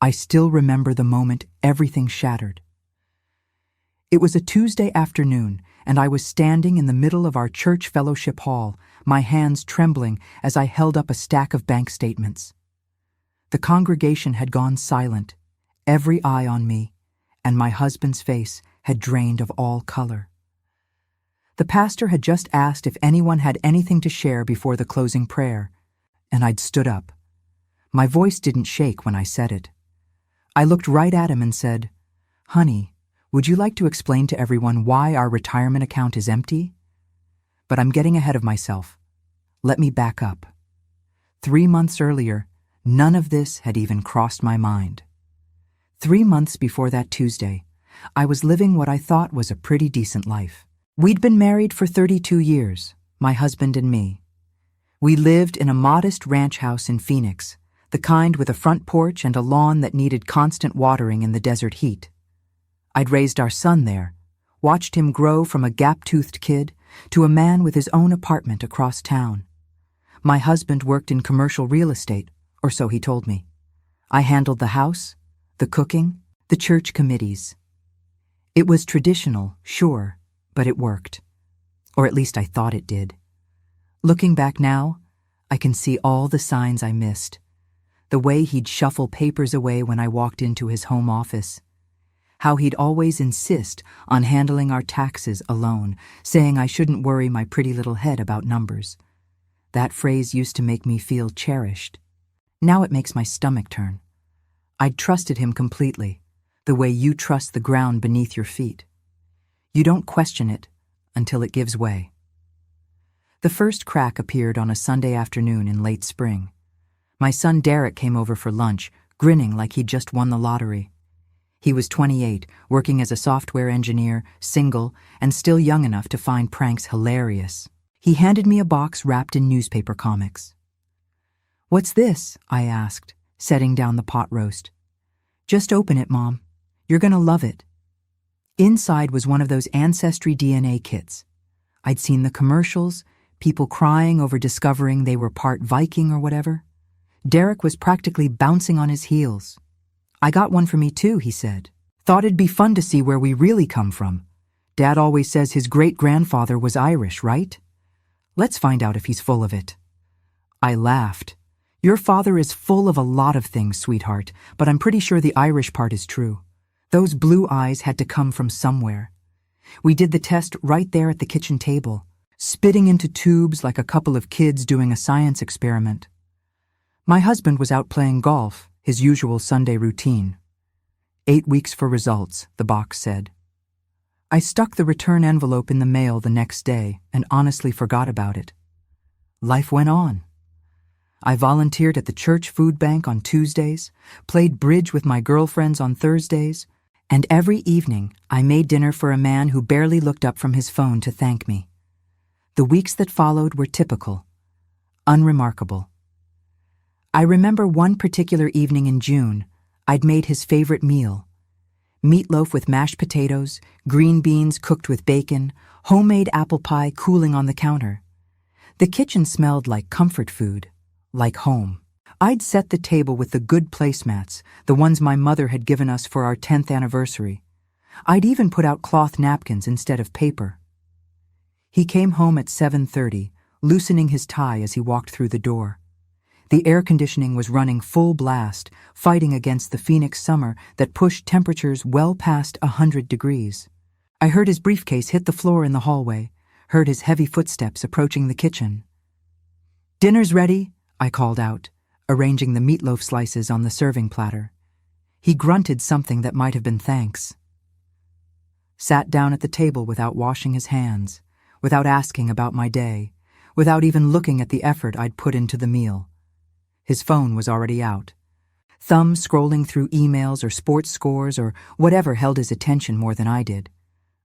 I still remember the moment everything shattered. It was a Tuesday afternoon, and I was standing in the middle of our church fellowship hall, my hands trembling as I held up a stack of bank statements. The congregation had gone silent, every eye on me, and my husband's face had drained of all color. The pastor had just asked if anyone had anything to share before the closing prayer, and I'd stood up. My voice didn't shake when I said it. I looked right at him and said, "Honey, would you like to explain to everyone why our retirement account is empty?" But I'm getting ahead of myself. Let me back up. 3 months earlier, none of this had even crossed my mind. 3 months before that Tuesday, I was living what I thought was a pretty decent life. We'd been married for 32 years, my husband and me. We lived in a modest ranch house in Phoenix, the kind with a front porch and a lawn that needed constant watering in the desert heat. I'd raised our son there, watched him grow from a gap-toothed kid to a man with his own apartment across town. My husband worked in commercial real estate, or so he told me. I handled the house, the cooking, the church committees. It was traditional, sure, but it worked. Or at least I thought it did. Looking back now, I can see all the signs I missed. The way he'd shuffle papers away when I walked into his home office. How he'd always insist on handling our taxes alone, saying I shouldn't worry my pretty little head about numbers. That phrase used to make me feel cherished. Now it makes my stomach turn. I'd trusted him completely, the way you trust the ground beneath your feet. You don't question it until it gives way. The first crack appeared on a Sunday afternoon in late spring. My son Derek came over for lunch, grinning like he'd just won the lottery. He was 28, working as a software engineer, single, and still young enough to find pranks hilarious. He handed me a box wrapped in newspaper comics. "What's this?" I asked, setting down the pot roast. "Just open it, Mom. You're gonna love it." Inside was one of those Ancestry DNA kits. I'd seen the commercials, people crying over discovering they were part Viking or whatever. Derek was practically bouncing on his heels. "I got one for me too," he said. "Thought it'd be fun to see where we really come from. Dad always says his great-grandfather was Irish, right? Let's find out if he's full of it." I laughed. "Your father is full of a lot of things, sweetheart, but I'm pretty sure the Irish part is true. Those blue eyes had to come from somewhere." We did the test right there at the kitchen table, spitting into tubes like a couple of kids doing a science experiment. My husband was out playing golf, his usual Sunday routine. 8 weeks for results, the box said. I stuck the return envelope in the mail the next day and honestly forgot about it. Life went on. I volunteered at the church food bank on Tuesdays, played bridge with my girlfriends on Thursdays, and every evening I made dinner for a man who barely looked up from his phone to thank me. The weeks that followed were typical, unremarkable. I remember one particular evening in June, I'd made his favorite meal. Meatloaf with mashed potatoes, green beans cooked with bacon, homemade apple pie cooling on the counter. The kitchen smelled like comfort food, like home. I'd set the table with the good placemats, the ones my mother had given us for our 10th anniversary. I'd even put out cloth napkins instead of paper. He came home at 7:30, loosening his tie as he walked through the door. The air conditioning was running full blast, fighting against the Phoenix summer that pushed temperatures well past 100 degrees. I heard his briefcase hit the floor in the hallway, heard his heavy footsteps approaching the kitchen. "Dinner's ready," I called out, arranging the meatloaf slices on the serving platter. He grunted something that might have been thanks. Sat down at the table without washing his hands, without asking about my day, without even looking at the effort I'd put into the meal. His phone was already out. Thumb scrolling through emails or sports scores or whatever held his attention more than I did.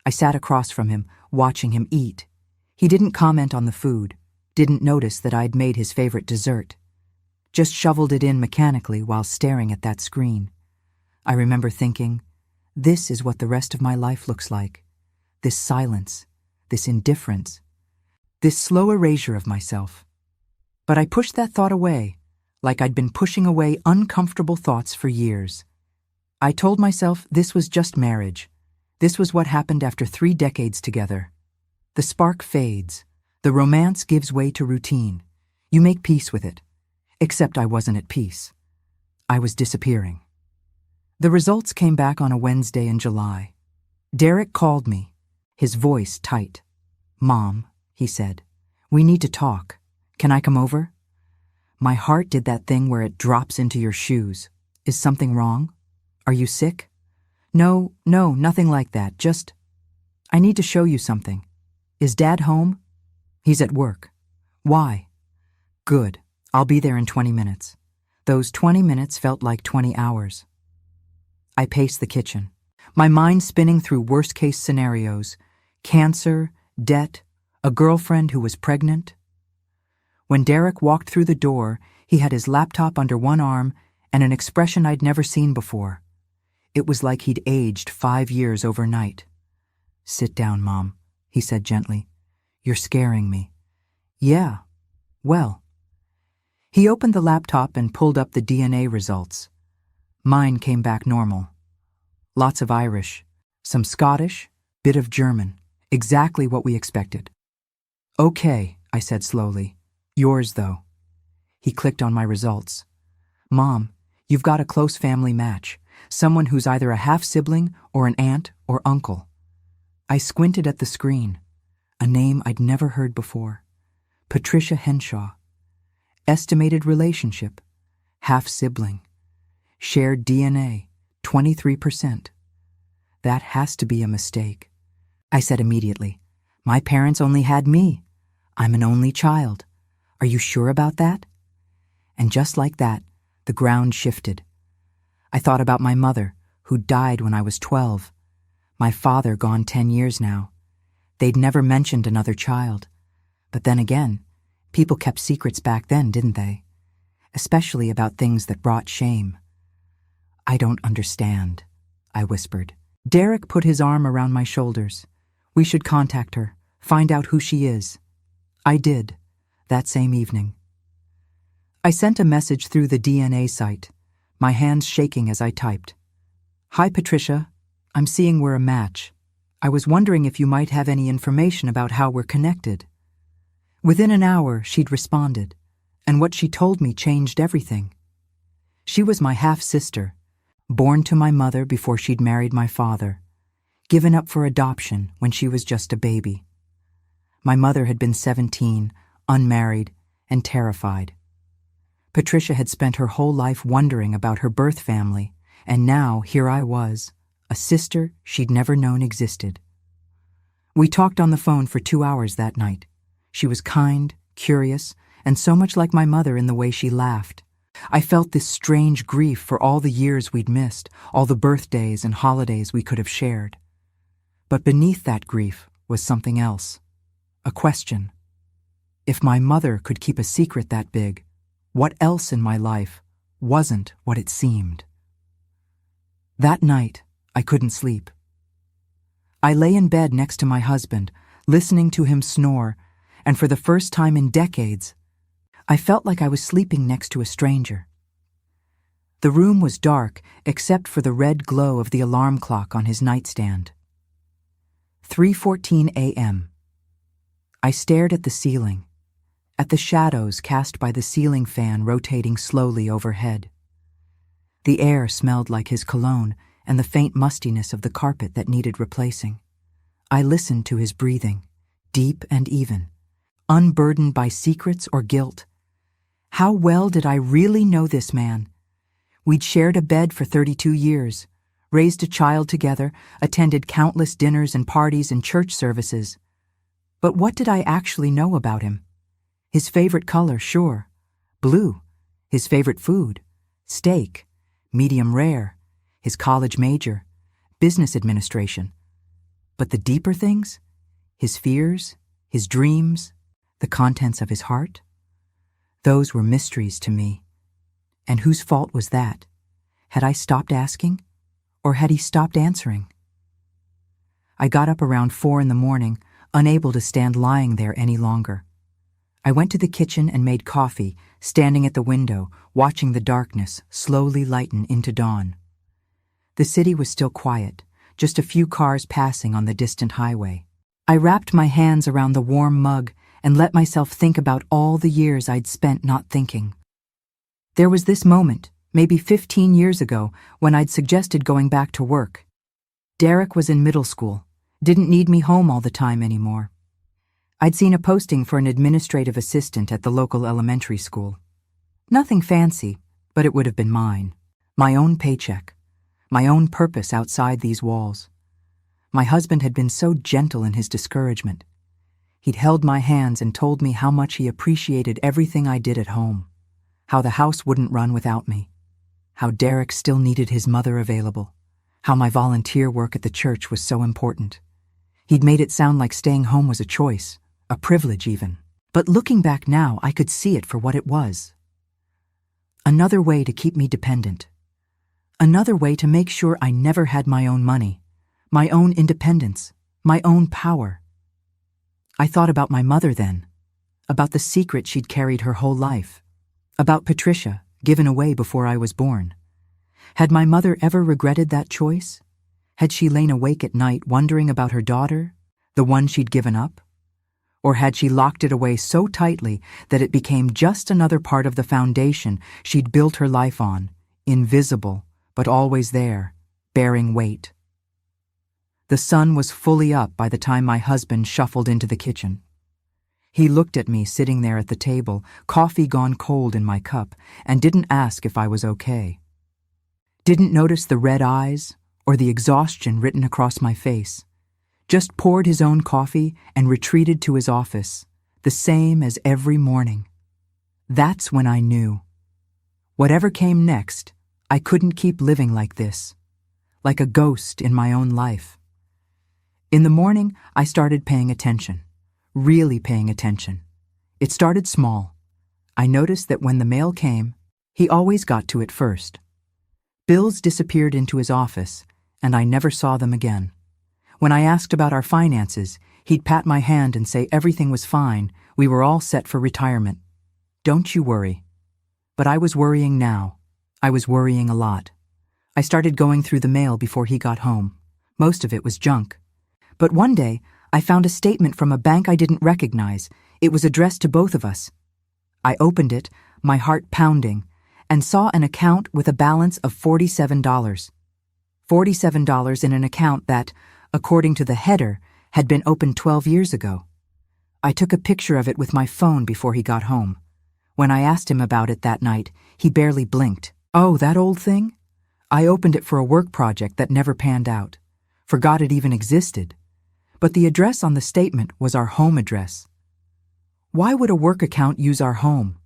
I sat across from him, watching him eat. He didn't comment on the food, didn't notice that I'd made his favorite dessert. Just shoveled it in mechanically while staring at that screen. I remember thinking, this is what the rest of my life looks like. This silence, this indifference, this slow erasure of myself. But I pushed that thought away, like I'd been pushing away uncomfortable thoughts for years. I told myself this was just marriage. This was what happened after 3 decades together. The spark fades. The romance gives way to routine. You make peace with it. Except I wasn't at peace. I was disappearing. The results came back on a Wednesday in July. Derek called me, his voice tight. "Mom," he said, "we need to talk. Can I come over?" My heart did that thing where it drops into your shoes. Is something wrong? Are you sick? No, nothing like that. Just, I need to show you something. Is Dad home? He's at work. Why? Good. I'll be there in 20 minutes. Those 20 minutes felt like 20 hours. I paced the kitchen, my mind spinning through worst-case scenarios. Cancer, debt, a girlfriend who was pregnant. When Derek walked through the door, he had his laptop under one arm and an expression I'd never seen before. It was like he'd aged 5 years overnight. "Sit down, Mom," he said gently. "You're scaring me." "Yeah, well." He opened the laptop and pulled up the DNA results. Mine came back normal. Lots of Irish, some Scottish, bit of German, exactly what we expected. "Okay," I said slowly. "Yours, though." He clicked on my results. "Mom, you've got a close family match, someone who's either a half-sibling or an aunt or uncle." I squinted at the screen, a name I'd never heard before. Patricia Henshaw. Estimated relationship, half-sibling. Shared DNA, 23%. That has to be a mistake. I said immediately, "My parents only had me. I'm an only child. Are you sure about that?" And just like that, the ground shifted. I thought about my mother, who died when I was 12. My father gone 10 years now. They'd never mentioned another child. But then again, people kept secrets back then, didn't they? Especially about things that brought shame. "I don't understand," I whispered. Derek put his arm around my shoulders. "We should contact her, find out who she is." I did, that same evening. I sent a message through the DNA site, my hands shaking as I typed. "Hi, Patricia. I'm seeing we're a match. I was wondering if you might have any information about how we're connected." Within an hour, she'd responded, and what she told me changed everything. She was my half-sister, born to my mother before she'd married my father, given up for adoption when she was just a baby. My mother had been 17, unmarried, and terrified. Patricia had spent her whole life wondering about her birth family, and now here I was, a sister she'd never known existed. We talked on the phone for 2 hours that night. She was kind, curious, and so much like my mother in the way she laughed. I felt this strange grief for all the years we'd missed, all the birthdays and holidays we could have shared. But beneath that grief was something else. A question. If my mother could keep a secret that big, what else in my life wasn't what it seemed? That night, I couldn't sleep. I lay in bed next to my husband, listening to him snore, and for the first time in decades, I felt like I was sleeping next to a stranger. The room was dark except for the red glow of the alarm clock on his nightstand. 3:14 a.m. I stared at the ceiling, at the shadows cast by the ceiling fan rotating slowly overhead. The air smelled like his cologne and the faint mustiness of the carpet that needed replacing. I listened to his breathing, deep and even, unburdened by secrets or guilt. How well did I really know this man? We'd shared a bed for 32 years, raised a child together, attended countless dinners and parties and church services. But what did I actually know about him? His favorite color, sure, blue. His favorite food, steak, medium rare. His college major, business administration. But the deeper things? His fears, his dreams, the contents of his heart? Those were mysteries to me. And whose fault was that? Had I stopped asking? Or had he stopped answering? I got up around 4 in the morning, unable to stand lying there any longer. I went to the kitchen and made coffee, standing at the window, watching the darkness slowly lighten into dawn. The city was still quiet, just a few cars passing on the distant highway. I wrapped my hands around the warm mug and let myself think about all the years I'd spent not thinking. There was this moment, maybe 15 years ago, when I'd suggested going back to work. Derek was in middle school, didn't need me home all the time anymore. I'd seen a posting for an administrative assistant at the local elementary school. Nothing fancy, but it would have been mine. My own paycheck. My own purpose outside these walls. My husband had been so gentle in his discouragement. He'd held my hands and told me how much he appreciated everything I did at home, how the house wouldn't run without me, how Derek still needed his mother available, how my volunteer work at the church was so important. He'd made it sound like staying home was a choice, a privilege even. But looking back now, I could see it for what it was. Another way to keep me dependent. Another way to make sure I never had my own money, my own independence, my own power. I thought about my mother then, about the secret she'd carried her whole life, about Patricia, given away before I was born. Had my mother ever regretted that choice? Had she lain awake at night wondering about her daughter, the one she'd given up? Or had she locked it away so tightly that it became just another part of the foundation she'd built her life on, invisible, but always there, bearing weight? The sun was fully up by the time my husband shuffled into the kitchen. He looked at me sitting there at the table, coffee gone cold in my cup, and didn't ask if I was okay. Didn't notice the red eyes or the exhaustion written across my face. Just poured his own coffee and retreated to his office, the same as every morning. That's when I knew. Whatever came next, I couldn't keep living like this, like a ghost in my own life. In the morning, I started paying attention, really paying attention. It started small. I noticed that when the mail came, he always got to it first. Bills disappeared into his office, and I never saw them again. When I asked about our finances, he'd pat my hand and say everything was fine, we were all set for retirement. Don't you worry. But I was worrying now. I was worrying a lot. I started going through the mail before he got home. Most of it was junk. But one day, I found a statement from a bank I didn't recognize. It was addressed to both of us. I opened it, my heart pounding, and saw an account with a balance of $47. $47 in an account that, according to the header, had been opened 12 years ago. I took a picture of it with my phone before he got home. When I asked him about it that night, he barely blinked. Oh, that old thing? I opened it for a work project that never panned out. Forgot it even existed. But the address on the statement was our home address. Why would a work account use our home?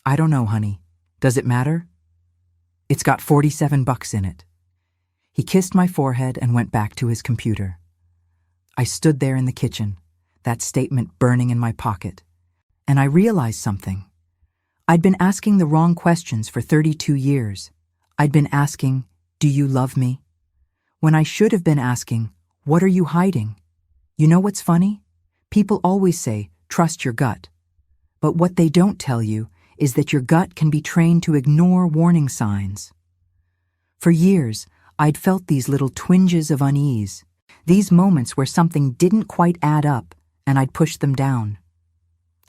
I don't know, honey. Does it matter? It's got $47 in it. He kissed my forehead and went back to his computer. I stood there in the kitchen, that statement burning in my pocket, and I realized something. I'd been asking the wrong questions for 32 years. I'd been asking, do you love me? When I should have been asking, what are you hiding? You know what's funny? People always say, trust your gut. But what they don't tell you is that your gut can be trained to ignore warning signs. For years, I'd felt these little twinges of unease, these moments where something didn't quite add up, and I'd pushed them down.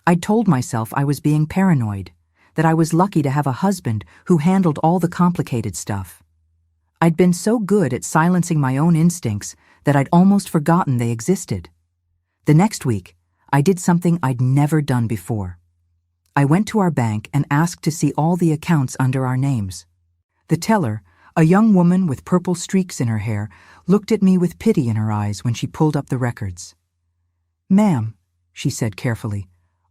I'd told myself I was being paranoid, that I was lucky to have a husband who handled all the complicated stuff. I'd been so good at silencing my own instincts that I'd almost forgotten they existed. The next week, I did something I'd never done before. I went to our bank and asked to see all the accounts under our names. The teller, a young woman with purple streaks in her hair, looked at me with pity in her eyes when she pulled up the records. "Ma'am," she said carefully,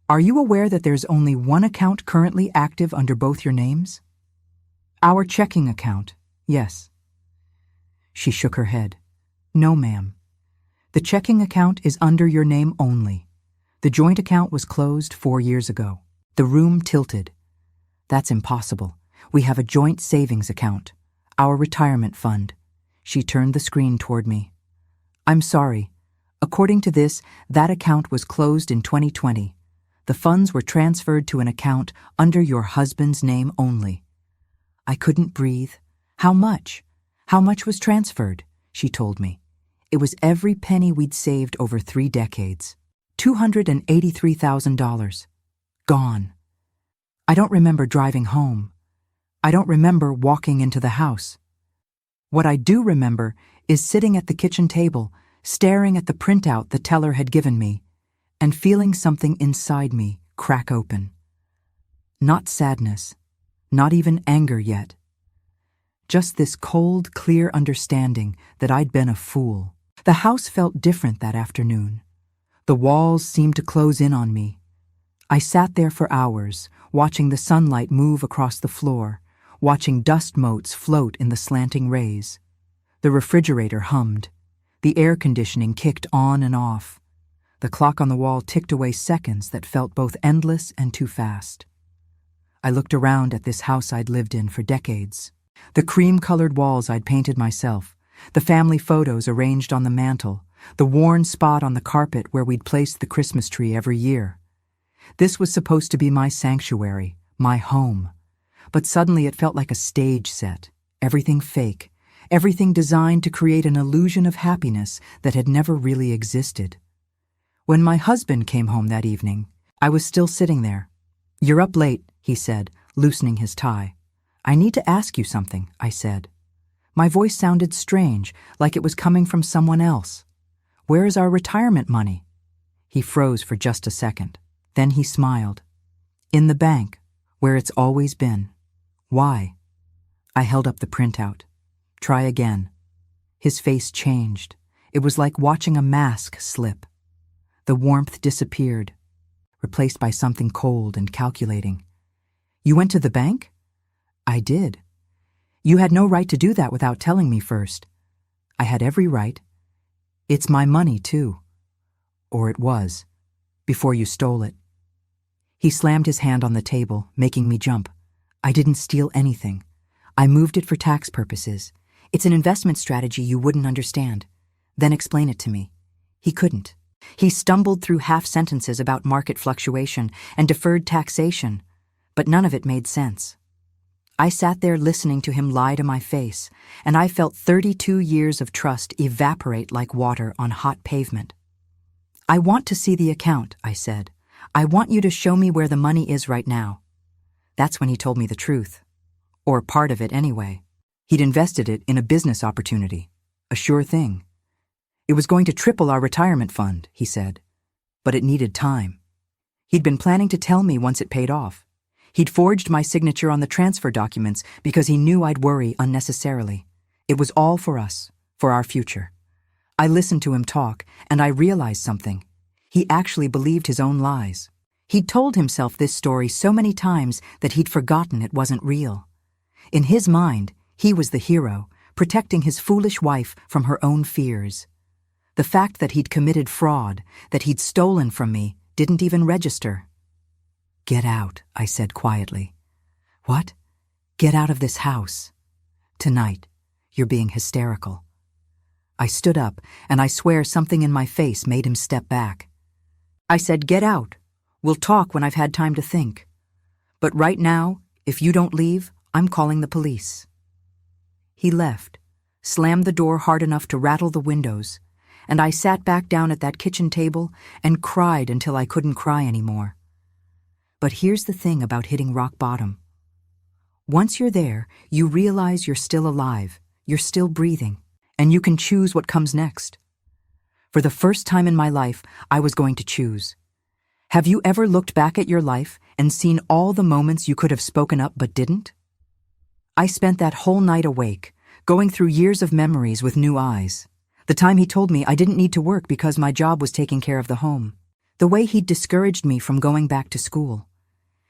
"are you aware that there's only one account currently active under both your names?" "Our checking account, yes." She shook her head. "No, ma'am. The checking account is under your name only. The joint account was closed 4 years ago." The room tilted. "That's impossible. We have a joint savings account, our retirement fund." She turned the screen toward me. "I'm sorry. According to this, that account was closed in 2020. The funds were transferred to an account under your husband's name only. I couldn't breathe. How much? How much was transferred? She told me. It was every penny we'd saved over 3 decades. $283,000. Gone. I don't remember driving home. I don't remember walking into the house. What I do remember is sitting at the kitchen table, staring at the printout the teller had given me, and feeling something inside me crack open. Not sadness, not even anger yet. Just this cold, clear understanding that I'd been a fool. The house felt different that afternoon. The walls seemed to close in on me. I sat there for hours, watching the sunlight move across the floor, watching dust motes float in the slanting rays. The refrigerator hummed. The air conditioning kicked on and off. The clock on the wall ticked away seconds that felt both endless and too fast. I looked around at this house I'd lived in for decades. The cream-colored walls I'd painted myself, the family photos arranged on the mantel, the worn spot on the carpet where we'd placed the Christmas tree every year. This was supposed to be my sanctuary, my home. But suddenly it felt like a stage set, everything fake, everything designed to create an illusion of happiness that had never really existed. When my husband came home that evening, I was still sitting there. "You're up late," he said, loosening his tie. "I need to ask you something," I said. My voice sounded strange, like it was coming from someone else. "Where is our retirement money?" He froze for just a second. Then he smiled. "In the bank, where it's always been." "Why?" I held up the printout. "Try again." His face changed. It was like watching a mask slip. The warmth disappeared, replaced by something cold and calculating. "You went to the bank?" "I did." "You had no right to do that without telling me first." "I had every right. It's my money, too. Or it was, before you stole it." He slammed his hand on the table, making me jump. "I didn't steal anything. I moved it for tax purposes. It's an investment strategy you wouldn't understand. Then explain it to me." He couldn't. He stumbled through half sentences about market fluctuation and deferred taxation, but none of it made sense. I sat there listening to him lie to my face, and I felt 32 years of trust evaporate like water on hot pavement. "I want to see the account," I said. "I want you to show me where the money is right now." That's when he told me the truth. Or part of it anyway. He'd invested it in a business opportunity. A sure thing. It was going to triple our retirement fund, he said. But it needed time. He'd been planning to tell me once it paid off. He'd forged my signature on the transfer documents because he knew I'd worry unnecessarily. It was all for us, for our future. I listened to him talk, and I realized something. He actually believed his own lies. He'd told himself this story so many times that he'd forgotten it wasn't real. In his mind, he was the hero, protecting his foolish wife from her own fears. The fact that he'd committed fraud, that he'd stolen from me, didn't even register. "Get out," I said quietly. "What?" "Get out of this house. Tonight. You're being hysterical." I stood up, and I swear something in my face made him step back. I said, "Get out. We'll talk when I've had time to think. But right now, if you don't leave, I'm calling the police." He left, slammed the door hard enough to rattle the windows, and I sat back down at that kitchen table and cried until I couldn't cry anymore. But here's the thing about hitting rock bottom. Once you're there, you realize you're still alive, you're still breathing, and you can choose what comes next. For the first time in my life, I was going to choose. Have you ever looked back at your life and seen all the moments you could have spoken up but didn't? I spent that whole night awake, going through years of memories with new eyes. The time he told me I didn't need to work because my job was taking care of the home. The way he'd discouraged me from going back to school.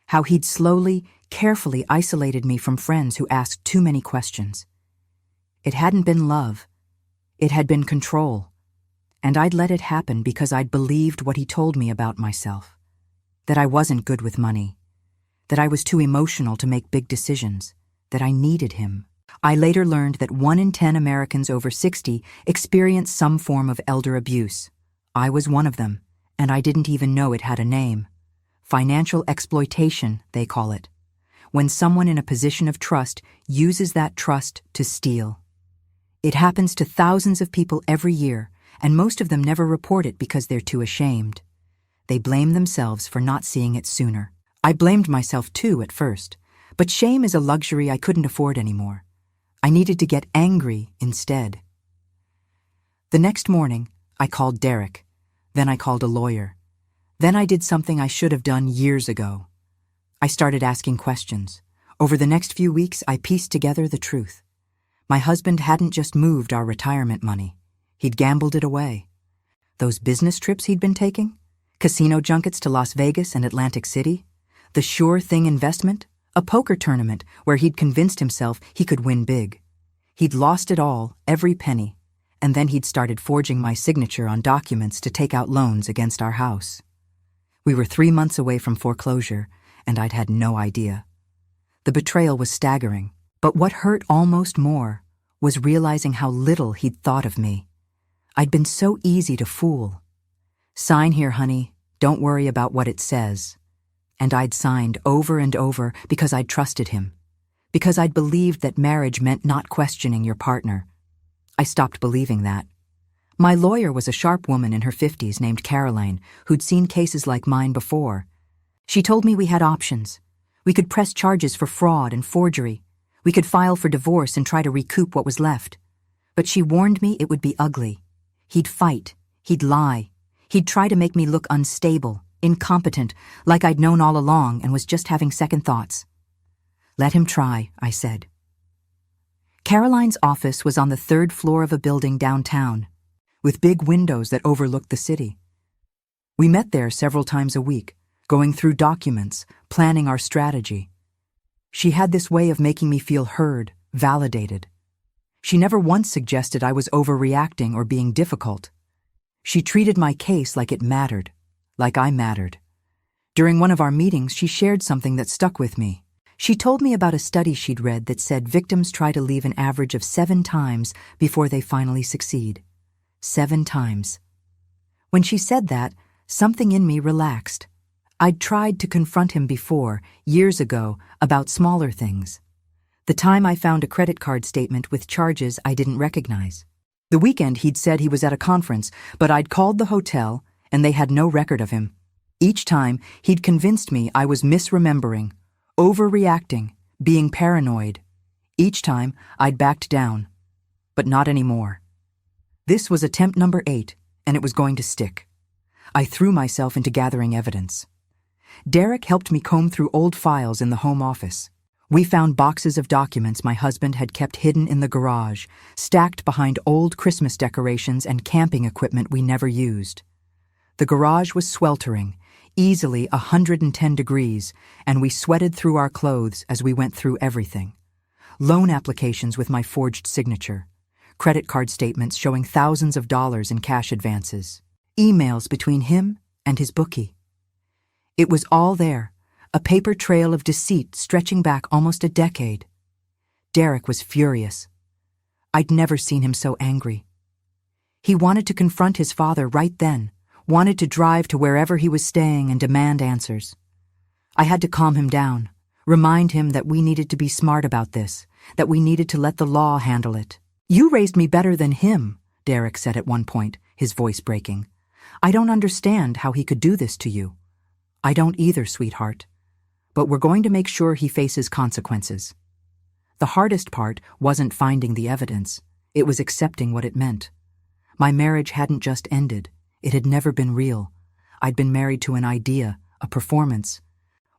How he'd slowly, carefully isolated me from friends who asked too many questions. It hadn't been love. It had been control. And I'd let it happen because I'd believed what he told me about myself. That I wasn't good with money. That I was too emotional to make big decisions. That I needed him. I later learned that 1 in 10 Americans over 60 experience some form of elder abuse. I was one of them, and I didn't even know it had a name. Financial exploitation, they call it. When someone in a position of trust uses that trust to steal. It happens to thousands of people every year, and most of them never report it because they're too ashamed. They blame themselves for not seeing it sooner. I blamed myself too at first, but shame is a luxury I couldn't afford anymore. I needed to get angry instead. The next morning, I called Derek. Then I called a lawyer. Then I did something I should have done years ago. I started asking questions. Over the next few weeks, I pieced together the truth. My husband hadn't just moved our retirement money. He'd gambled it away. Those business trips he'd been taking? Casino junkets to Las Vegas and Atlantic City? The sure thing investment? A poker tournament where he'd convinced himself he could win big. He'd lost it all, every penny, and then he'd started forging my signature on documents to take out loans against our house. We were 3 months away from foreclosure, and I'd had no idea. The betrayal was staggering, but what hurt almost more was realizing how little he'd thought of me. I'd been so easy to fool. Sign here, honey. Don't worry about what it says. And I'd signed over and over because I'd trusted him, because I'd believed that marriage meant not questioning your partner. I stopped believing that. My lawyer was a sharp woman in her 50s named Caroline who'd seen cases like mine before. She told me we had options. We could press charges for fraud and forgery. We could file for divorce and try to recoup what was left. But she warned me it would be ugly. He'd fight. He'd lie. He'd try to make me look unstable, incompetent, like I'd known all along and was just having second thoughts. Let him try, I said. Caroline's office was on the 3rd floor of a building downtown, with big windows that overlooked the city. We met there several times a week, going through documents, planning our strategy. She had this way of making me feel heard, validated. She never once suggested I was overreacting or being difficult. She treated my case like it mattered, like I mattered. During one of our meetings, she shared something that stuck with me. She told me about a study she'd read that said victims try to leave an average of 7 times before they finally succeed. 7 times. When she said that, something in me relaxed. I'd tried to confront him before, years ago, about smaller things. The time I found a credit card statement with charges I didn't recognize. The weekend he'd said he was at a conference, but I'd called the hotel and they had no record of him. Each time, he'd convinced me I was misremembering, overreacting, being paranoid. Each time, I'd backed down. But not anymore. This was attempt number 8, and it was going to stick. I threw myself into gathering evidence. Derek helped me comb through old files in the home office. We found boxes of documents my husband had kept hidden in the garage, stacked behind old Christmas decorations and camping equipment we never used. The garage was sweltering, easily 110 degrees, and we sweated through our clothes as we went through everything. Loan applications with my forged signature, credit card statements showing thousands of dollars in cash advances, emails between him and his bookie. It was all there, a paper trail of deceit stretching back almost a decade. Derek was furious. I'd never seen him so angry. He wanted to confront his father right then, wanted to drive to wherever he was staying and demand answers. I had to calm him down, remind him that we needed to be smart about this, that we needed to let the law handle it. "You raised me better than him," Derek said at one point, his voice breaking. "I don't understand how he could do this to you." "I don't either, sweetheart. But we're going to make sure he faces consequences." The hardest part wasn't finding the evidence. It was accepting what it meant. My marriage hadn't just ended. It had never been real. I'd been married to an idea, a performance,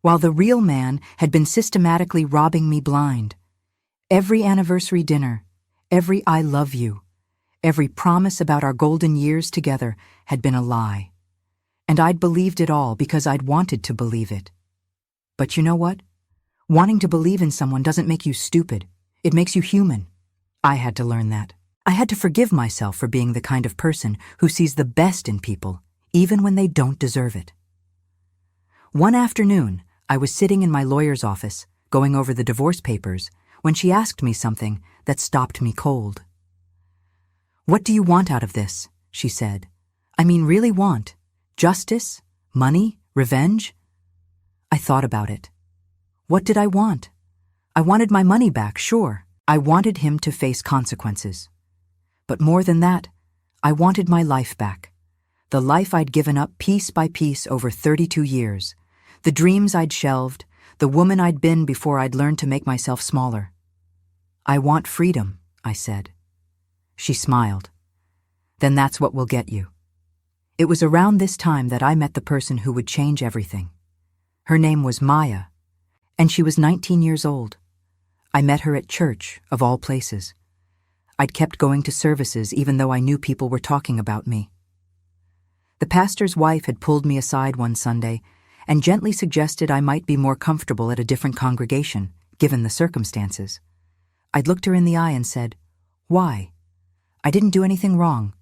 while the real man had been systematically robbing me blind. Every anniversary dinner, every "I love you," every promise about our golden years together had been a lie. And I'd believed it all because I'd wanted to believe it. But you know what? Wanting to believe in someone doesn't make you stupid. It makes you human. I had to learn that. I had to forgive myself for being the kind of person who sees the best in people, even when they don't deserve it. One afternoon, I was sitting in my lawyer's office, going over the divorce papers, when she asked me something that stopped me cold. "What do you want out of this?" she said. "I mean, really want? Justice? Money? Revenge?" I thought about it. What did I want? I wanted my money back, sure. I wanted him to face consequences. But more than that, I wanted my life back. The life I'd given up piece by piece over 32 years. The dreams I'd shelved, the woman I'd been before I'd learned to make myself smaller. I want freedom, I said. She smiled. Then that's what will get you. It was around this time that I met the person who would change everything. Her name was Maya, and she was 19 years old. I met her at church, of all places. I'd kept going to services even though I knew people were talking about me. The pastor's wife had pulled me aside one Sunday and gently suggested I might be more comfortable at a different congregation, given the circumstances. I'd looked her in the eye and said, "Why? I didn't do anything wrong."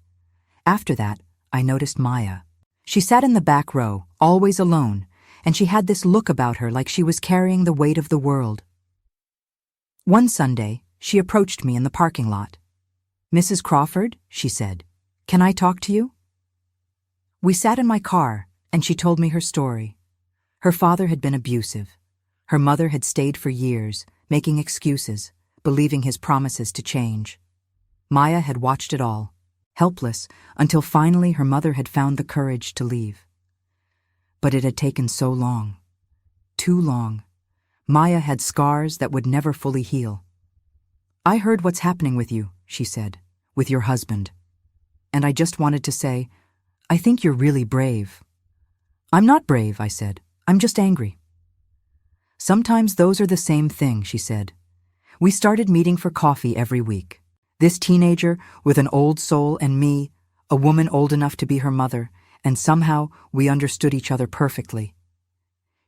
After that, I noticed Maya. She sat in the back row, always alone, and she had this look about her like she was carrying the weight of the world. One Sunday, she approached me in the parking lot. "Mrs. Crawford," she said, "can I talk to you?" We sat in my car, and she told me her story. Her father had been abusive. Her mother had stayed for years, making excuses, believing his promises to change. Maya had watched it all, helpless, until finally her mother had found the courage to leave. But it had taken so long. Too long. Maya had scars that would never fully heal. "I heard what's happening with you," she said, "with your husband. And I just wanted to say, I think you're really brave." "I'm not brave," I said. "I'm just angry." "Sometimes those are the same thing," she said. We started meeting for coffee every week. This teenager with an old soul and me, a woman old enough to be her mother, and somehow we understood each other perfectly.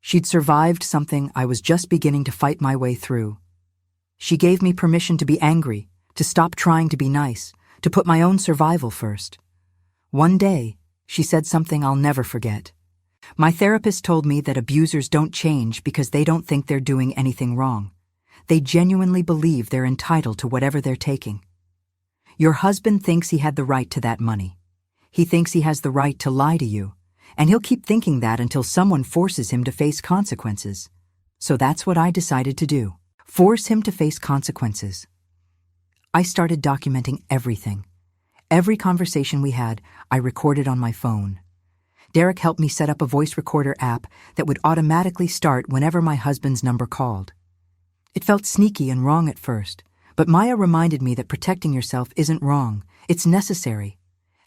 She'd survived something I was just beginning to fight my way through. She gave me permission to be angry, to stop trying to be nice, to put my own survival first. One day, she said something I'll never forget. "My therapist told me that abusers don't change because they don't think they're doing anything wrong. They genuinely believe they're entitled to whatever they're taking. Your husband thinks he had the right to that money. He thinks he has the right to lie to you, and he'll keep thinking that until someone forces him to face consequences. So that's what I decided to do. Force him to face consequences." I started documenting everything. Every conversation we had, I recorded on my phone. Derek helped me set up a voice recorder app that would automatically start whenever my husband's number called. It felt sneaky and wrong at first, but Maya reminded me that protecting yourself isn't wrong, it's necessary.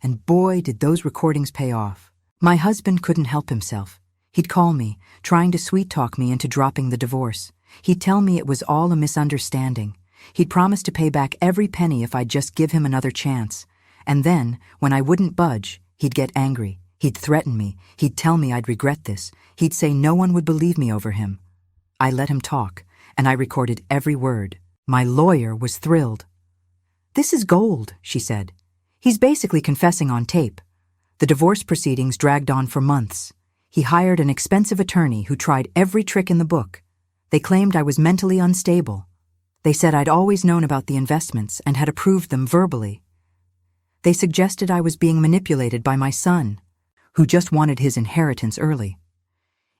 And boy, did those recordings pay off. My husband couldn't help himself. He'd call me, trying to sweet-talk me into dropping the divorce. He'd tell me it was all a misunderstanding. He'd promise to pay back every penny if I'd just give him another chance. And then, when I wouldn't budge, he'd get angry. He'd threaten me. He'd tell me I'd regret this. He'd say no one would believe me over him. I let him talk, and I recorded every word. My lawyer was thrilled. "This is gold," she said. "He's basically confessing on tape." The divorce proceedings dragged on for months. He hired an expensive attorney who tried every trick in the book. They claimed I was mentally unstable. They said I'd always known about the investments and had approved them verbally. They suggested I was being manipulated by my son, who just wanted his inheritance early.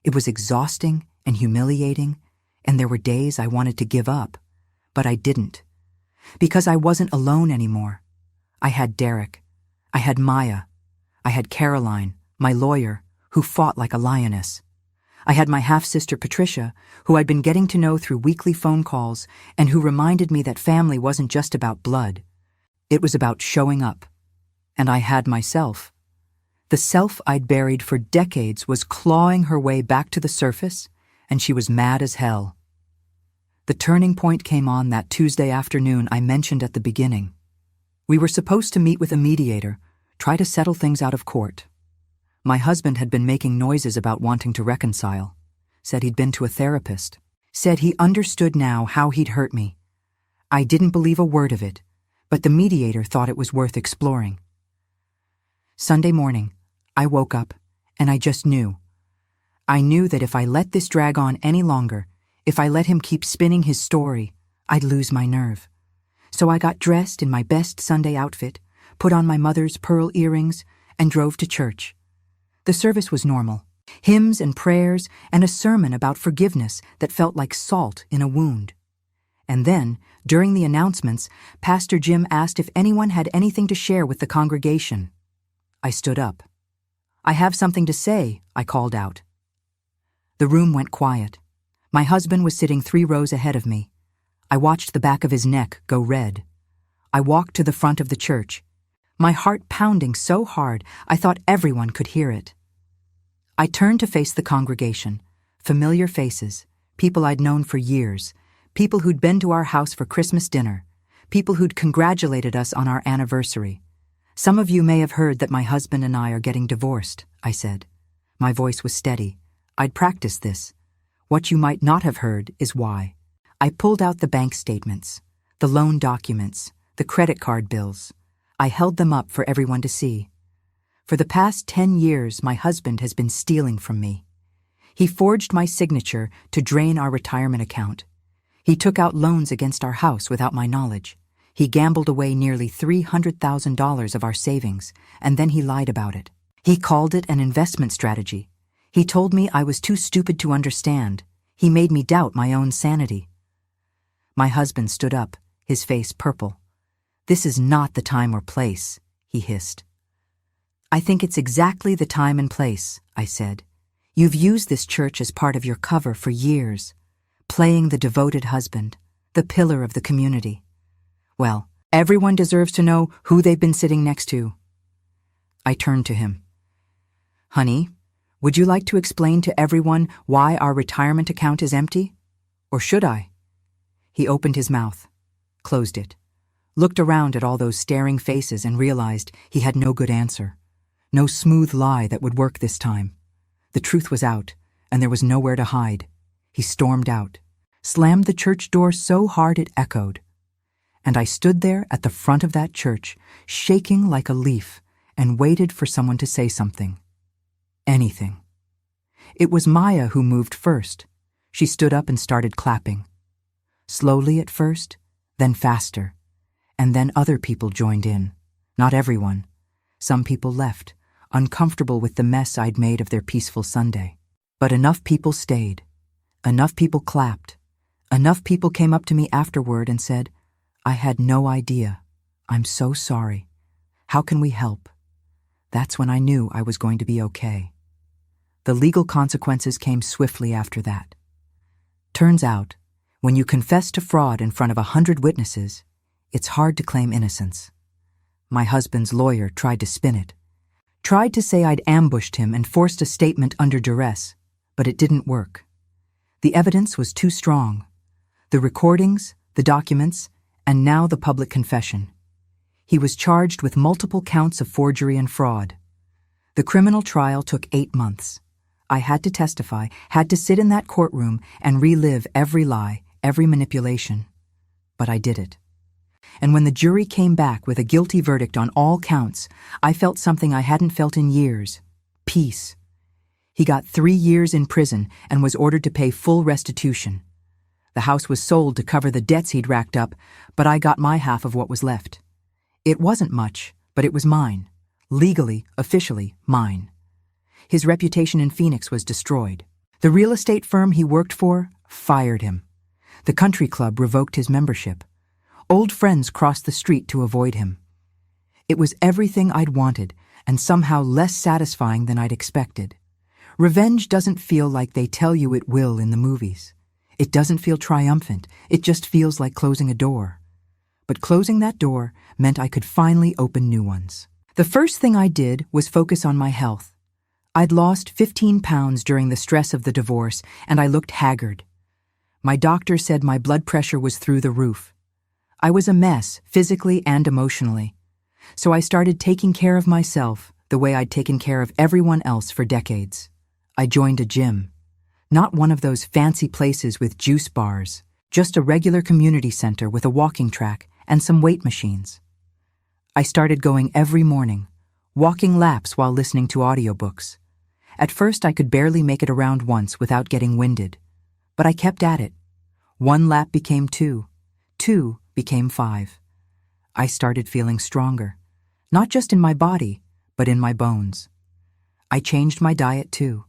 It was exhausting and humiliating, and there were days I wanted to give up, but I didn't. Because I wasn't alone anymore. I had Derek. I had Maya. I had Caroline, my lawyer, who fought like a lioness. I had my half-sister Patricia, who I'd been getting to know through weekly phone calls and who reminded me that family wasn't just about blood. It was about showing up. And I had myself. The self I'd buried for decades was clawing her way back to the surface, and she was mad as hell. The turning point came on that Tuesday afternoon I mentioned at the beginning. We were supposed to meet with a mediator, try to settle things out of court. My husband had been making noises about wanting to reconcile, said he'd been to a therapist, said he understood now how he'd hurt me. I didn't believe a word of it, but the mediator thought it was worth exploring. Sunday morning, I woke up, and I just knew. I knew that if I let this drag on any longer, if I let him keep spinning his story, I'd lose my nerve. So I got dressed in my best Sunday outfit, put on my mother's pearl earrings, and drove to church. The service was normal. Hymns and prayers and a sermon about forgiveness that felt like salt in a wound. And then, during the announcements, Pastor Jim asked if anyone had anything to share with the congregation. I stood up. "I have something to say," I called out. The room went quiet. My husband was sitting 3 rows ahead of me. I watched the back of his neck go red. I walked to the front of the church, my heart pounding so hard I thought everyone could hear it. I turned to face the congregation, familiar faces, people I'd known for years, people who'd been to our house for Christmas dinner, people who'd congratulated us on our anniversary. "Some of you may have heard that my husband and I are getting divorced," I said. My voice was steady. I'd practiced this. What you might not have heard is why. I pulled out the bank statements, the loan documents, the credit card bills. I held them up for everyone to see. For the past 10 years, my husband has been stealing from me. He forged my signature to drain our retirement account. He took out loans against our house without my knowledge. He gambled away nearly $300,000 of our savings, and then he lied about it. He called it an investment strategy. He told me I was too stupid to understand. He made me doubt my own sanity. My husband stood up, his face purple. "This is not the time or place," he hissed. "I think it's exactly the time and place," I said. "You've used this church as part of your cover for years, playing the devoted husband, the pillar of the community. Well, everyone deserves to know who they've been sitting next to." I turned to him. "Honey, would you like to explain to everyone why our retirement account is empty? Or should I?" He opened his mouth, closed it, looked around at all those staring faces and realized he had no good answer. No smooth lie that would work this time. The truth was out, and there was nowhere to hide. He stormed out, slammed the church door so hard it echoed. And I stood there at the front of that church, shaking like a leaf, and waited for someone to say something. Anything. It was Maya who moved first. She stood up and started clapping. Slowly at first, then faster. And then other people joined in. Not everyone. Some people left, uncomfortable with the mess I'd made of their peaceful Sunday. But enough people stayed. Enough people clapped. Enough people came up to me afterward and said, "I had no idea. I'm so sorry. How can we help?" That's when I knew I was going to be okay. The legal consequences came swiftly after that. Turns out, when you confess to fraud in front of 100 witnesses, it's hard to claim innocence. My husband's lawyer tried to spin it. Tried to say I'd ambushed him and forced a statement under duress, but it didn't work. The evidence was too strong. The recordings, the documents, and now the public confession. He was charged with multiple counts of forgery and fraud. The criminal trial took 8 months. I had to testify, had to sit in that courtroom and relive every lie, every manipulation. But I did it. And when the jury came back with a guilty verdict on all counts, I felt something I hadn't felt in years: peace. He got 3 years in prison and was ordered to pay full restitution. The house was sold to cover the debts he'd racked up, but I got my half of what was left. It wasn't much, but it was mine. Legally, officially, mine. His reputation in Phoenix was destroyed. The real estate firm he worked for fired him. The country club revoked his membership. Old friends crossed the street to avoid him. It was everything I'd wanted, and somehow less satisfying than I'd expected. Revenge doesn't feel like they tell you it will in the movies. It doesn't feel triumphant. It just feels like closing a door. But closing that door meant I could finally open new ones. The first thing I did was focus on my health. I'd lost 15 pounds during the stress of the divorce, and I looked haggard. My doctor said my blood pressure was through the roof. I was a mess, physically and emotionally. So I started taking care of myself the way I'd taken care of everyone else for decades. I joined a gym. Not one of those fancy places with juice bars, just a regular community center with a walking track and some weight machines. I started going every morning, walking laps while listening to audiobooks. At first I could barely make it around once without getting winded, but I kept at it. 1 lap became 2, 2 became 5. I started feeling stronger, not just in my body, but in my bones. I changed my diet too.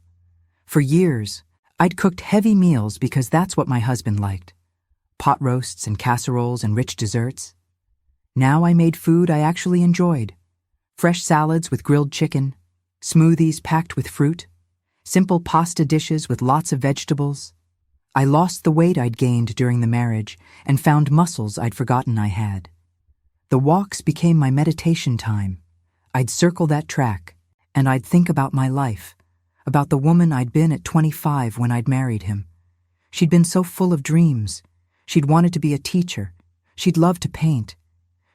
For years, I'd cooked heavy meals because that's what my husband liked. Pot roasts and casseroles and rich desserts. Now I made food I actually enjoyed. Fresh salads with grilled chicken, smoothies packed with fruit, simple pasta dishes with lots of vegetables. I lost the weight I'd gained during the marriage and found muscles I'd forgotten I had. The walks became my meditation time. I'd circle that track, and I'd think about my life, about the woman I'd been at 25 when I'd married him. She'd been so full of dreams. She'd wanted to be a teacher. She'd loved to paint.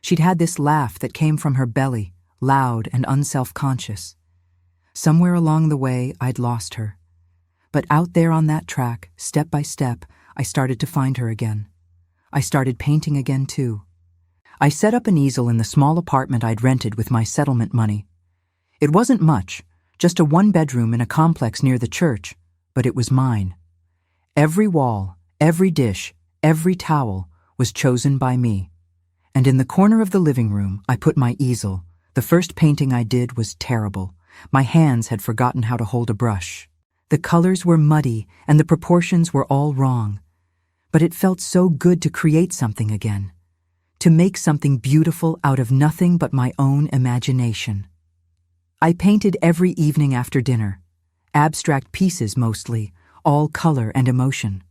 She'd had this laugh that came from her belly, loud and unself-conscious. Somewhere along the way, I'd lost her. But out there on that track, step by step, I started to find her again. I started painting again, too. I set up an easel in the small apartment I'd rented with my settlement money. It wasn't much, just a one-bedroom in a complex near the church, but it was mine. Every wall, every dish, every towel was chosen by me. And in the corner of the living room, I put my easel. The first painting I did was terrible. My hands had forgotten how to hold a brush. The colors were muddy, and the proportions were all wrong. But it felt so good to create something again. To make something beautiful out of nothing but my own imagination. I painted every evening after dinner. Abstract pieces mostly, all color and emotion.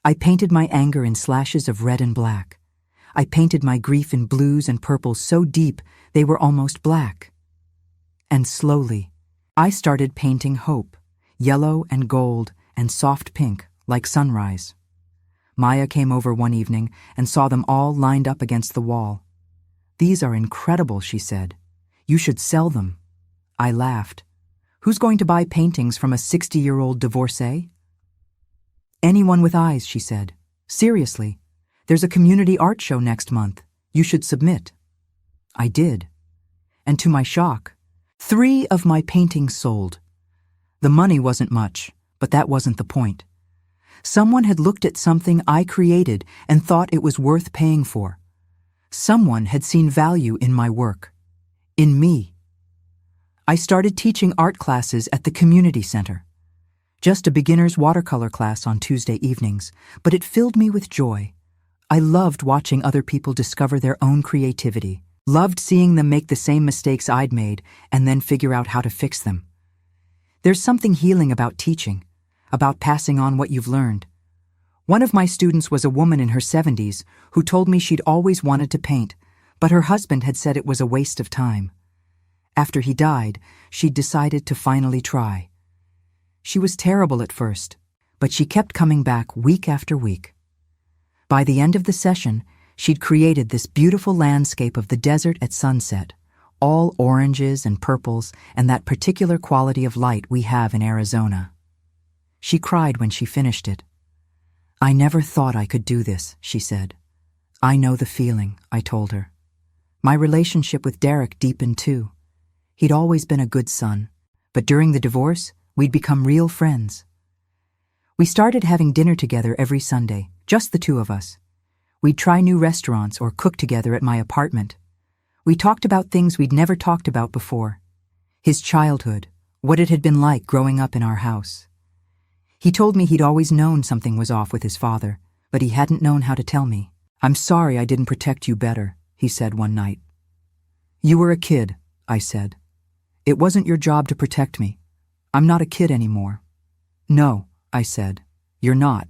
I painted my anger in slashes of red and black. I painted my grief in blues and purples so deep they were almost black. And slowly, I started painting hope, yellow and gold and soft pink like sunrise. Maya came over one evening and saw them all lined up against the wall. "These are incredible," she said. "You should sell them." I laughed. "Who's going to buy paintings from a 60-year-old divorcee?" "Anyone with eyes," she said. "Seriously, there's a community art show next month. You should submit." I did. And to my shock, 3 of my paintings sold. The money wasn't much, but that wasn't the point. Someone had looked at something I created and thought it was worth paying for. Someone had seen value in my work. In me. I started teaching art classes at the community center. Just a beginner's watercolor class on Tuesday evenings, but it filled me with joy. I loved watching other people discover their own creativity, loved seeing them make the same mistakes I'd made and then figure out how to fix them. There's something healing about teaching, about passing on what you've learned. One of my students was a woman in her 70s who told me she'd always wanted to paint, but her husband had said it was a waste of time. After he died, she'd decided to finally try. She was terrible at first, but she kept coming back week after week. By the end of the session, she'd created this beautiful landscape of the desert at sunset, all oranges and purples and that particular quality of light we have in Arizona. She cried when she finished it. "I never thought I could do this," she said. "I know the feeling," I told her. My relationship with Derek deepened too. He'd always been a good son, but during the divorce, we'd become real friends. We started having dinner together every Sunday, just the 2 of us. We'd try new restaurants or cook together at my apartment. We talked about things we'd never talked about before. His childhood, what it had been like growing up in our house. He told me he'd always known something was off with his father, but he hadn't known how to tell me. "I'm sorry I didn't protect you better," he said one night. "You were a kid," I said. "It wasn't your job to protect me. I'm not a kid anymore." "No," I said, "you're not.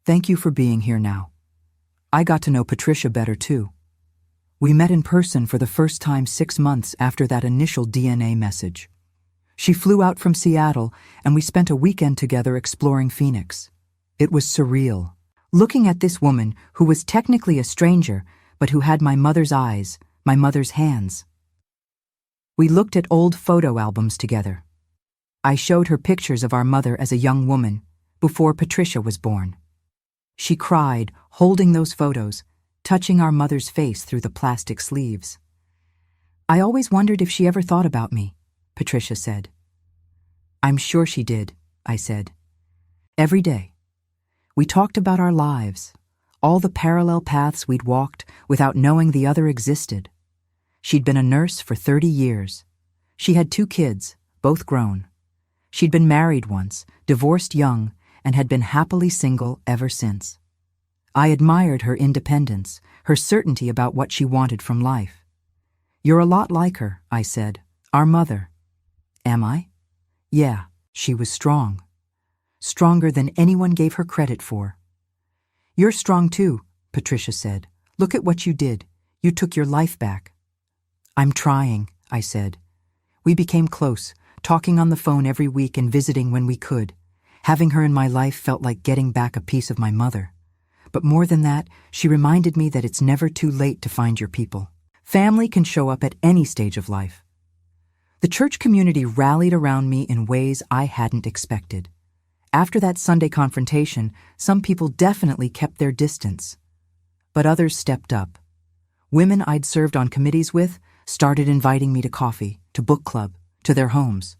Thank you for being here now." I got to know Patricia better too. We met in person for the first time 6 months after that initial DNA message. She flew out from Seattle, and we spent a weekend together exploring Phoenix. It was surreal, looking at this woman who was technically a stranger, but who had my mother's eyes, my mother's hands. We looked at old photo albums together. I showed her pictures of our mother as a young woman, before Patricia was born. She cried, holding those photos, touching our mother's face through the plastic sleeves. "I always wondered if she ever thought about me," Patricia said. "I'm sure she did," I said. Every day. We talked about our lives, all the parallel paths we'd walked without knowing the other existed. She'd been a nurse for 30 years. She had 2 kids, both grown. She'd been married once, divorced young, and had been happily single ever since. I admired her independence, her certainty about what she wanted from life. "You're a lot like her," I said. "Our mother." "Am I?" "Yeah, she was strong. Stronger than anyone gave her credit for." "You're strong too," Patricia said. "Look at what you did. You took your life back." "I'm trying," I said. We became close, talking on the phone every week and visiting when we could. Having her in my life felt like getting back a piece of my mother. But more than that, she reminded me that it's never too late to find your people. Family can show up at any stage of life. The church community rallied around me in ways I hadn't expected. After that Sunday confrontation, some people definitely kept their distance. But others stepped up. Women I'd served on committees with started inviting me to coffee, to book club, to their homes.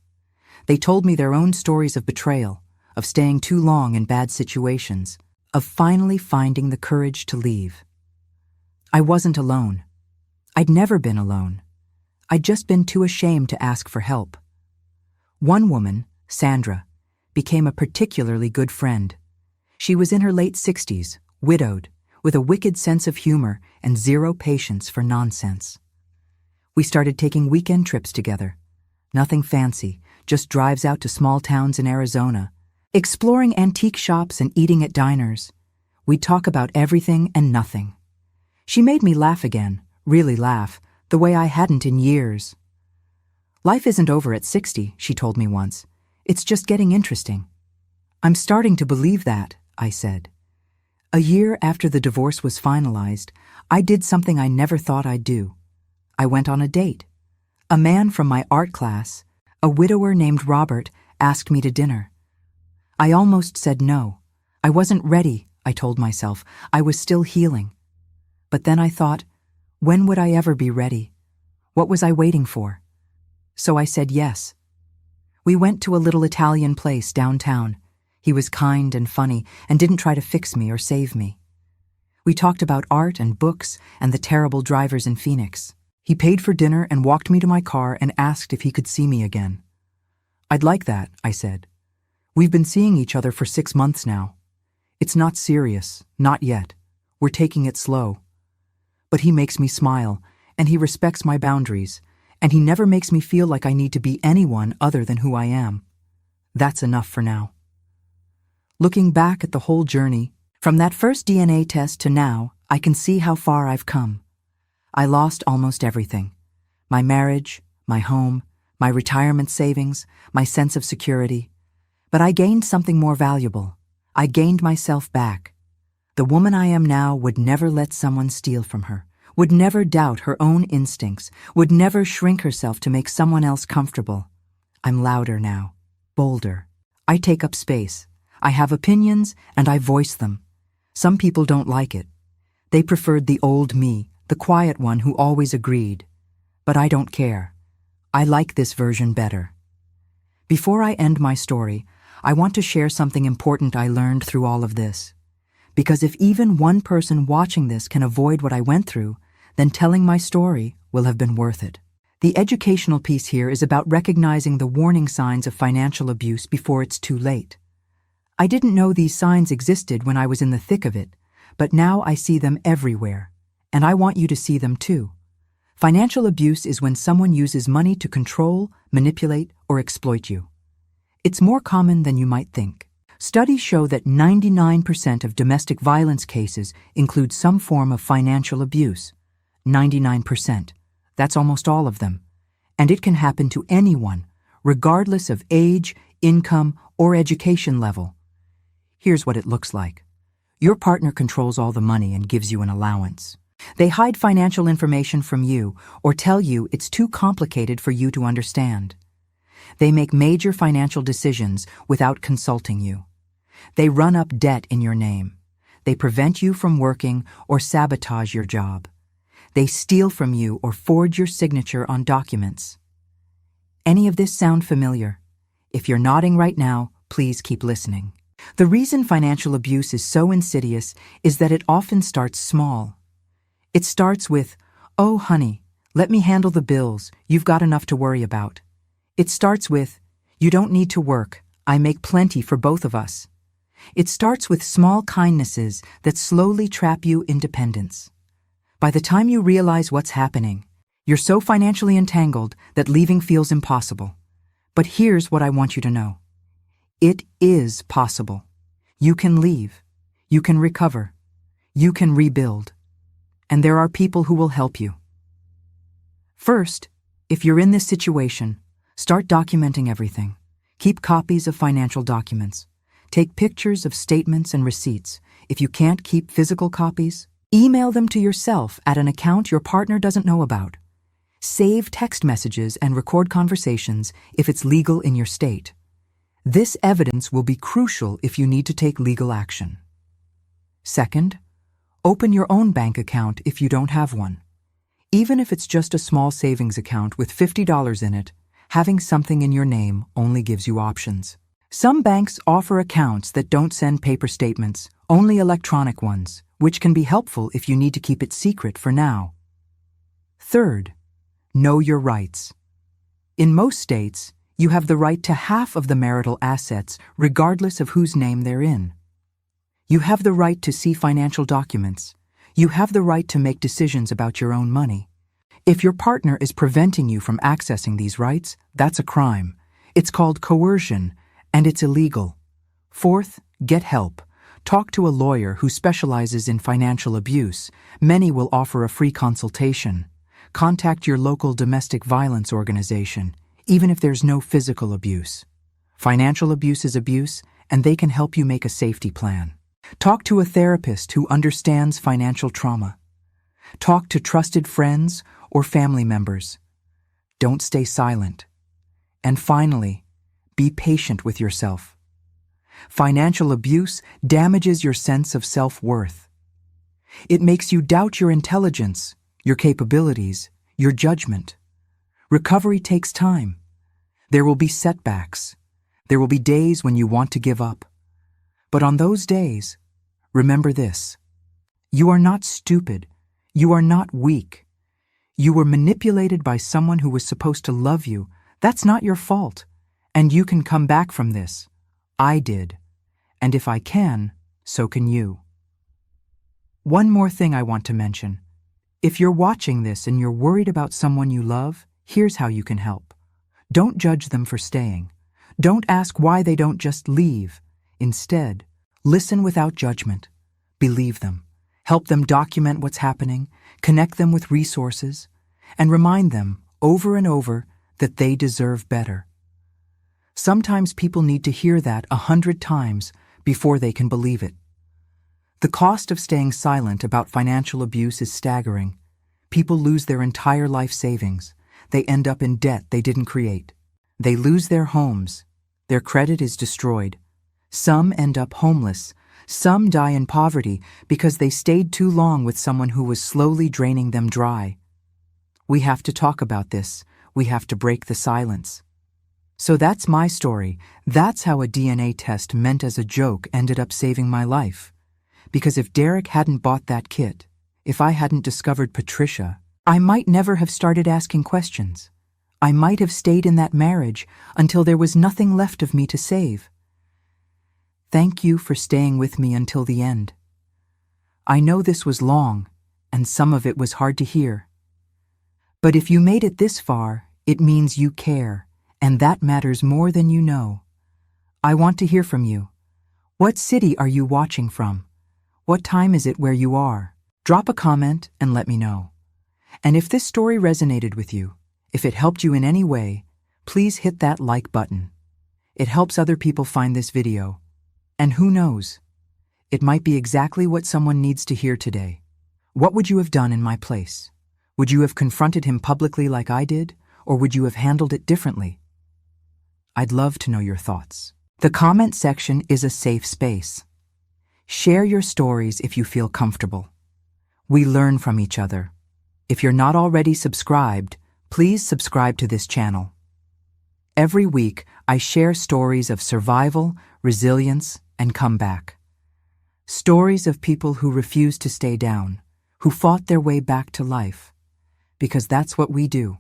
They told me their own stories of betrayal, of staying too long in bad situations, of finally finding the courage to leave. I wasn't alone. I'd never been alone. I'd just been too ashamed to ask for help. One woman, Sandra, became a particularly good friend. She was in her late 60s, widowed, with a wicked sense of humor and zero patience for nonsense. We started taking weekend trips together. Nothing fancy, just drives out to small towns in Arizona, exploring antique shops and eating at diners. We'd talk about everything and nothing. She made me laugh again, really laugh, the way I hadn't in years. "Life isn't over at 60, she told me once. "It's just getting interesting." "I'm starting to believe that," I said. A year after the divorce was finalized, I did something I never thought I'd do. I went on a date. A man from my art class, a widower named Robert, asked me to dinner. I almost said no. I wasn't ready, I told myself. I was still healing. But then I thought, when would I ever be ready? What was I waiting for? So I said yes. We went to a little Italian place downtown. He was kind and funny and didn't try to fix me or save me. We talked about art and books and the terrible drivers in Phoenix. He paid for dinner and walked me to my car and asked if he could see me again. "I'd like that," I said. "We've been seeing each other for 6 months now. It's not serious, not yet. We're taking it slow. But he makes me smile, and he respects my boundaries, and he never makes me feel like I need to be anyone other than who I am. That's enough for now." Looking back at the whole journey, from that first DNA test to now, I can see how far I've come. I lost almost everything. My marriage, my home, my retirement savings, my sense of security. But I gained something more valuable. I gained myself back. The woman I am now would never let someone steal from her, would never doubt her own instincts, would never shrink herself to make someone else comfortable. I'm louder now, bolder. I take up space. I have opinions, and I voice them. Some people don't like it. They preferred the old me, the quiet one who always agreed. But I don't care. I like this version better. Before I end my story, I want to share something important I learned through all of this. Because if even one person watching this can avoid what I went through, then telling my story will have been worth it. The educational piece here is about recognizing the warning signs of financial abuse before it's too late. I didn't know these signs existed when I was in the thick of it, but now I see them everywhere, and I want you to see them too. Financial abuse is when someone uses money to control, manipulate, or exploit you. It's more common than you might think. Studies show that 99% of domestic violence cases include some form of financial abuse. 99%. That's almost all of them. And it can happen to anyone, regardless of age, income, or education level. Here's what it looks like. Your partner controls all the money and gives you an allowance. They hide financial information from you or tell you it's too complicated for you to understand. They make major financial decisions without consulting you. They run up debt in your name. They prevent you from working or sabotage your job. They steal from you or forge your signature on documents. Any of this sound familiar? If you're nodding right now, please keep listening. The reason financial abuse is so insidious is that it often starts small. It starts with, "Oh, honey, let me handle the bills. You've got enough to worry about." It starts with, You don't need to work. I make plenty for both of us. It starts with small kindnesses that slowly trap you in dependence. By the time you realize what's happening, you're so financially entangled that leaving feels impossible. But here's what I want you to know. It is possible. You can leave. You can recover. You can rebuild. And there are people who will help you. First, if you're in this situation, start documenting everything. Keep copies of financial documents. Take pictures of statements and receipts. If you can't keep physical copies, email them to yourself at an account your partner doesn't know about. Save text messages and record conversations if it's legal in your state. This evidence will be crucial if you need to take legal action. Second, open your own bank account if you don't have one. Even if it's just a small savings account with $50 in it, having something in your name only gives you options. Some banks offer accounts that don't send paper statements, only electronic ones, which can be helpful if you need to keep it secret for now. Third, know your rights. In most states, you have the right to half of the marital assets regardless of whose name they're in. You have the right to see financial documents. You have the right to make decisions about your own money. If your partner is preventing you from accessing these rights, that's a crime. It's called coercion, and it's illegal. Fourth, get help. Talk to a lawyer who specializes in financial abuse. Many will offer a free consultation. Contact your local domestic violence organization, even if there's no physical abuse. Financial abuse is abuse, and they can help you make a safety plan. Talk to a therapist who understands financial trauma. Talk to trusted friends or family members. Don't stay silent. And finally, be patient with yourself. Financial abuse damages your sense of self-worth. It makes you doubt your intelligence, your capabilities, your judgment. Recovery takes time. There will be setbacks. There will be days when you want to give up. But on those days, remember this. You are not stupid. You are not weak. You were manipulated by someone who was supposed to love you. That's not your fault. And you can come back from this. I did. And if I can, so can you. One more thing I want to mention. If you're watching this and you're worried about someone you love, here's how you can help. Don't judge them for staying. Don't ask why they don't just leave. Instead, listen without judgment. Believe them. Help them document what's happening, connect them with resources, and remind them over and over that they deserve better. Sometimes people need to hear that 100 times before they can believe it. The cost of staying silent about financial abuse is staggering. People lose their entire life savings. They end up in debt they didn't create. They lose their homes. Their credit is destroyed. Some end up homeless. Some die in poverty because they stayed too long with someone who was slowly draining them dry. We have to talk about this. We have to break the silence. So that's my story. That's how a DNA test meant as a joke ended up saving my life. Because if Derek hadn't bought that kit, if I hadn't discovered Patricia, I might never have started asking questions. I might have stayed in that marriage until there was nothing left of me to save. Thank you for staying with me until the end. I know this was long, and some of it was hard to hear. But if you made it this far, it means you care, and that matters more than you know. I want to hear from you. What city are you watching from? What time is it where you are? Drop a comment and let me know. And if this story resonated with you, if it helped you in any way, please hit that like button. It helps other people find this video. And who knows? It might be exactly what someone needs to hear today. What would you have done in my place? Would you have confronted him publicly like I did, or would you have handled it differently? I'd love to know your thoughts. The comment section is a safe space. Share your stories if you feel comfortable. We learn from each other. If you're not already subscribed, please subscribe to this channel. Every week, I share stories of survival, resilience, and comeback. Stories of people who refused to stay down, who fought their way back to life. Because that's what we do.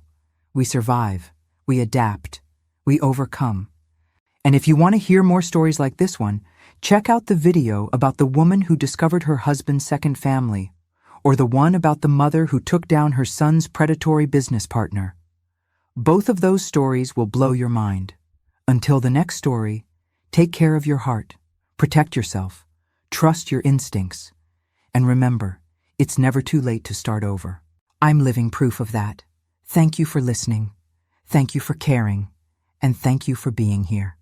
We survive, we adapt, we overcome, And if you want to hear more stories like this one, check out the video about the woman who discovered her husband's second family, or the one about the mother who took down her son's predatory business partner. Both of those stories will blow your mind. Until the next story, take care of your heart, protect yourself, trust your instincts, and remember, it's never too late to start over. I'm living proof of that. Thank you for listening. Thank you for caring. And thank you for being here.